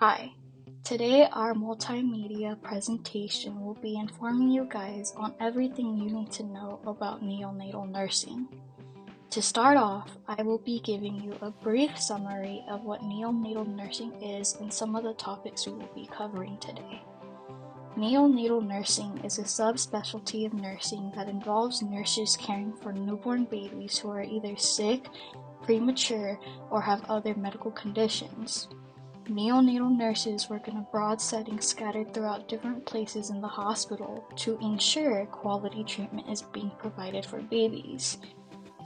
Hi, today our multimedia presentation will be informing you guys on everything you need to know about neonatal nursing. To start off, I will be giving you a brief summary of what neonatal nursing is and some of the topics we will be covering today. Neonatal nursing is a subspecialty of nursing that involves nurses caring for newborn babies who are either sick, premature, or have other medical conditions. Neonatal nurses work in a broad setting scattered throughout different places in the hospital to ensure quality treatment is being provided for babies.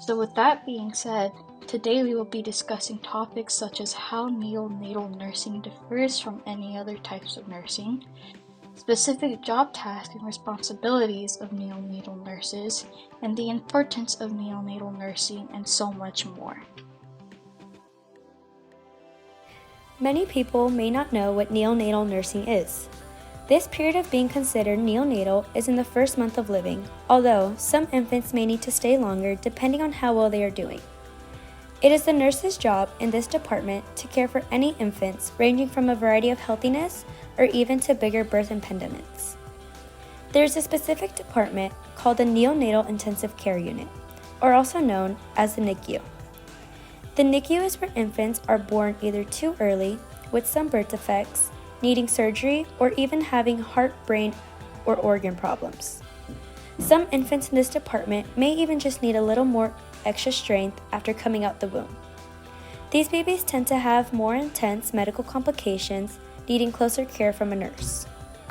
So with that being said, today we will be discussing topics such as how neonatal nursing differs from any other types of nursing, specific job tasks and responsibilities of neonatal nurses, and the importance of neonatal nursing, and so much more. Many people may not know what neonatal nursing is. This period of being considered neonatal is in the first month of living, although some infants may need to stay longer depending on how well they are doing. It is the nurse's job in this department to care for any infants ranging from a variety of healthiness or even to bigger birth impediments. There is a specific department called the Neonatal Intensive Care Unit, or also known as the NICU. The NICU is where infants are born either too early, with some birth defects, needing surgery, or even having heart, brain, or organ problems. Some infants in this department may even just need a little more extra strength after coming out the womb. These babies tend to have more intense medical complications, needing closer care from a nurse.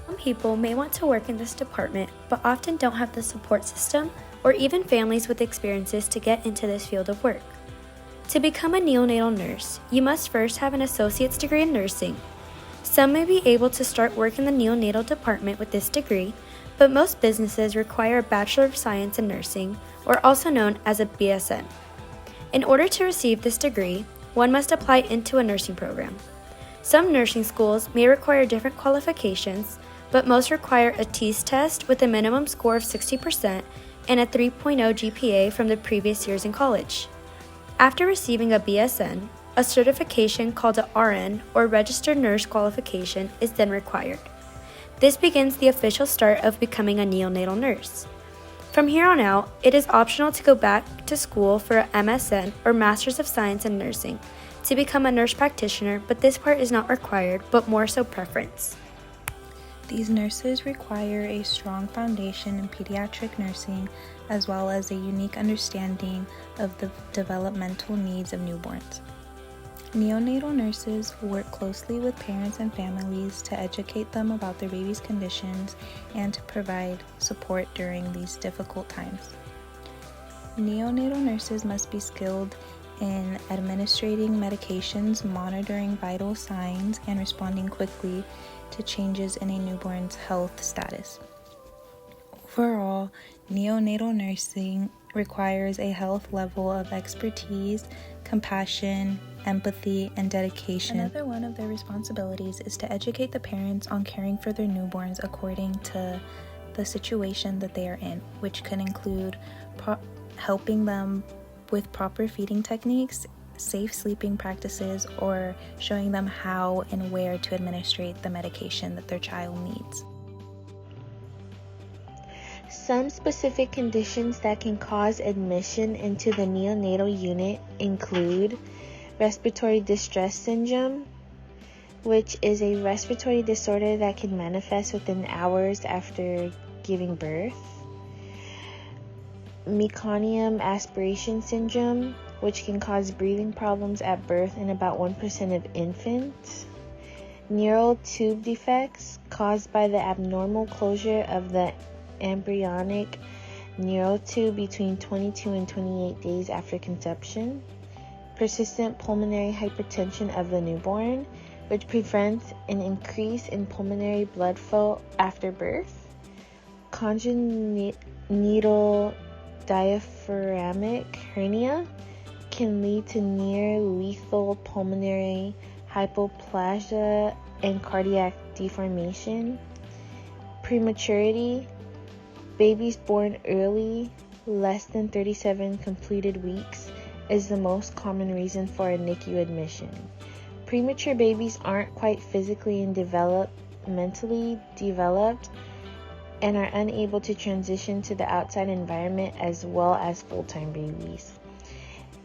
Some people may want to work in this department, but often don't have the support system or even families with experiences to get into this field of work. To become a neonatal nurse, you must first have an associate's degree in nursing. Some may be able to start work in the neonatal department with this degree, but most businesses require a Bachelor of Science in Nursing, or also known as a BSN. In order to receive this degree, one must apply into a nursing program. Some nursing schools may require different qualifications, but most require a TEAS test with a minimum score of 60% and a 3.0 GPA from the previous years in college. After receiving a BSN, a certification called a RN or Registered Nurse Qualification is then required. This begins the official start of becoming a neonatal nurse. From here on out, it is optional to go back to school for a MSN or Masters of Science in Nursing to become a nurse practitioner, but this part is not required, but more so preference. These nurses require a strong foundation in pediatric nursing as well as a unique understanding of the developmental needs of newborns. Neonatal nurses work closely with parents and families to educate them about their baby's conditions and to provide support during these difficult times. Neonatal nurses must be skilled in administering medications, monitoring vital signs, and responding quickly to changes in a newborn's health status. Overall, neonatal nursing requires a health level of expertise, compassion, empathy, and dedication. Another one of their responsibilities is to educate the parents on caring for their newborns according to the situation that they are in, which can include helping them with proper feeding techniques, safe sleeping practices, or showing them how and where to administrate the medication that their child needs. Some specific conditions that can cause admission into the neonatal unit include respiratory distress syndrome, which is a respiratory disorder that can manifest within hours after giving birth. Meconium aspiration syndrome, which can cause breathing problems at birth in about 1% of infants. Neural tube defects caused by the abnormal closure of the embryonic neural tube between 22 and 28 days after conception. Persistent pulmonary hypertension of the newborn, which prevents an increase in pulmonary blood flow after birth. Congenital diaphragmatic hernia can lead to near lethal pulmonary hypoplasia and cardiac deformation. Prematurity, babies born early, less than 37 completed weeks, is the most common reason for a NICU admission. Premature babies aren't quite physically and developmentally developed and are unable to transition to the outside environment as well as full-time babies.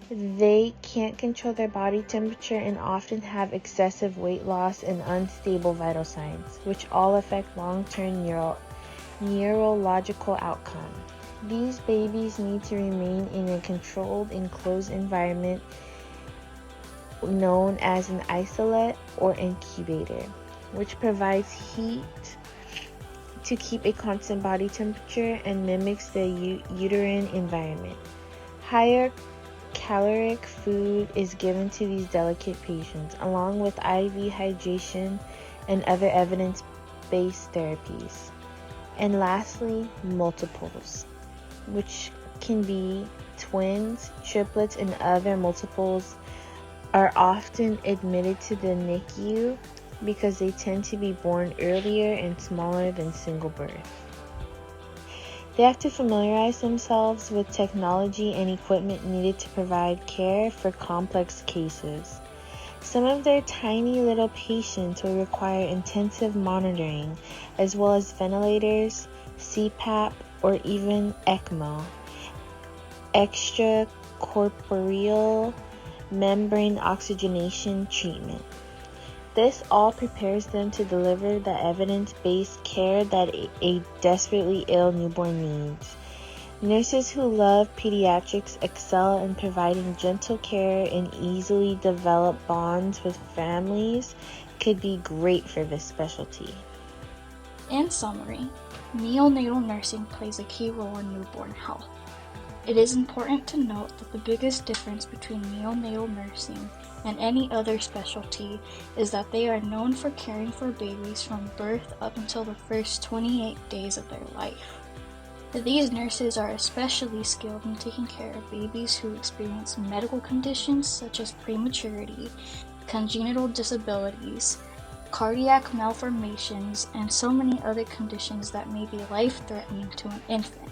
They can't control their body temperature and often have excessive weight loss and unstable vital signs, which all affect long-term neurological outcome. These babies need to remain in a controlled, enclosed environment known as an isolette or incubator, which provides heat to keep a constant body temperature and mimics the uterine environment. Higher caloric food is given to these delicate patients, along with IV hydration and other evidence-based therapies. And lastly, multiples, which can be twins, triplets, and other multiples, are often admitted to the NICU because they tend to be born earlier and smaller than single birth. They have to familiarize themselves with technology and equipment needed to provide care for complex cases. Some of their tiny little patients will require intensive monitoring, as well as ventilators, CPAP, or even ECMO, extracorporeal membrane oxygenation treatment. This all prepares them to deliver the evidence-based care that a desperately ill newborn needs. Nurses who love pediatrics excel in providing gentle care and easily develop bonds with families could be great for this specialty. In summary, neonatal nursing plays a key role in newborn health. It is important to note that the biggest difference between neonatal nursing and any other specialty is that they are known for caring for babies from birth up until the first 28 days of their life. These nurses are especially skilled in taking care of babies who experience medical conditions such as prematurity, congenital disabilities, cardiac malformations, and so many other conditions that may be life-threatening to an infant.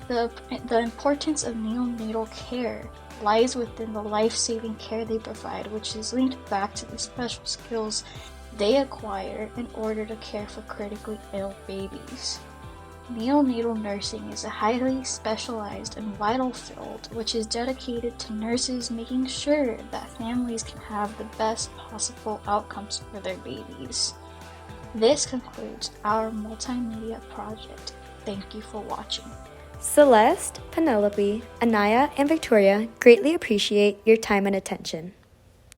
The importance of neonatal care lies within the life-saving care they provide, which is linked back to the special skills they acquire in order to care for critically ill babies. Neonatal nursing is a highly specialized and vital field which is dedicated to nurses making sure that families can have the best possible outcomes for their babies. This concludes our multimedia project. Thank you for watching. Celeste, Penelope, Anaya, and Victoria greatly appreciate your time and attention.